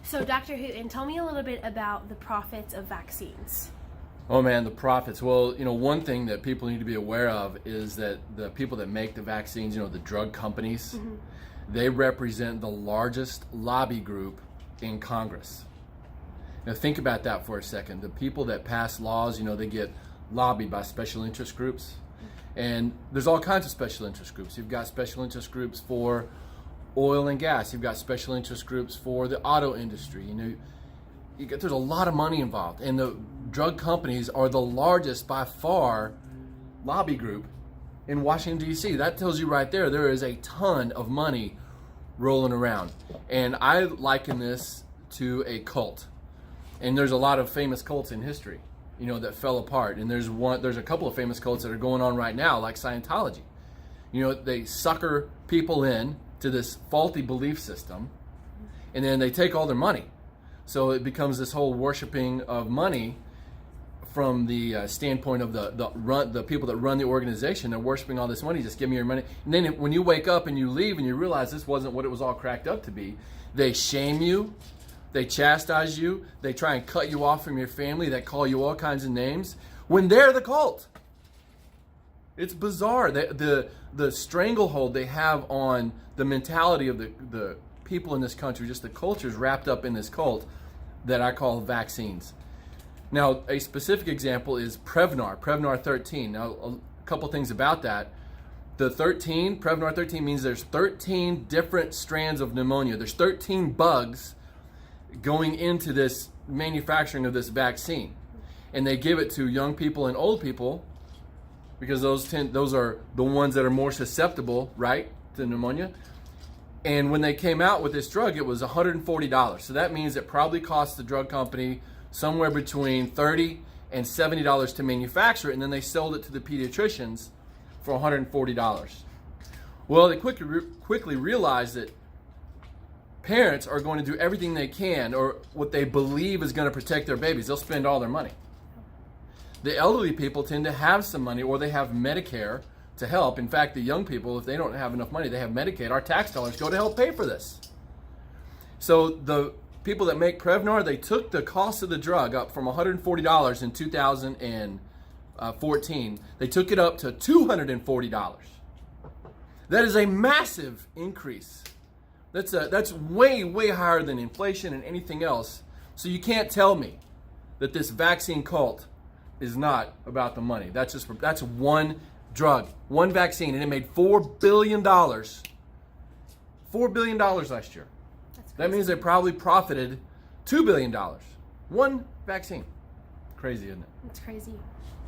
So, Dr. Hooten, tell me a little bit about the profits of vaccines. Oh man, the profits. Well, one thing that people need to be aware of is that the people that make the vaccines, the drug companies, they represent the largest lobby group in Congress. Now think about that for a second. The people that pass laws, they get lobbied by special interest groups. And there's all kinds of special interest groups. You've got special interest groups for oil and gas. You've got special interest groups for the auto industry. There's a lot of money involved, and the drug companies are the largest by far lobby group in Washington, D.C. That tells you right there is a ton of money rolling around. And I liken this to a cult. And there's a lot of famous cults in history, that fell apart. And there's a couple of famous cults that are going on right now, like Scientology. They sucker people in to this faulty belief system, and then they take all their money. So it becomes this whole worshiping of money from the standpoint of the people that run the organization. They're worshiping all this money. Just give me your money. And then when you wake up and you leave and you realize this wasn't what it was all cracked up to be, they shame you, they chastise you, they try and cut you off from your family, they call you all kinds of names when they're the cult. It's bizarre. The stranglehold they have on the mentality of the people in this country, just the culture is wrapped up in this cult that I call vaccines. Now, a specific example is Prevnar 13. Now, a couple things about that. Prevnar 13 means there's 13 different strands of pneumonia. There's 13 bugs going into this manufacturing of this vaccine. And they give it to young people and old people because those are the ones that are more susceptible, right, to pneumonia. And when they came out with this drug, it was $140. So that means it probably cost the drug company somewhere between $30 and $70 to manufacture it, and then they sold it to the pediatricians for $140. Well, they quickly realized that parents are going to do everything they can, or what they believe is going to protect their babies. They'll spend all their money. The elderly people tend to have some money, or they have Medicare to help. In fact, the young people, if they don't have enough money, they have Medicaid. Our tax dollars go to help pay for this. So the people that make Prevnar, they took the cost of the drug up from $140 in 2014. They took it up to $240. That is a massive increase. That's way, way higher than inflation and anything else. So you can't tell me that this vaccine cult is not about the money. That's one drug, one vaccine, and it made $4 billion. $4 billion last year. That means they probably profited $2 billion. One vaccine. Crazy, isn't it? It's crazy.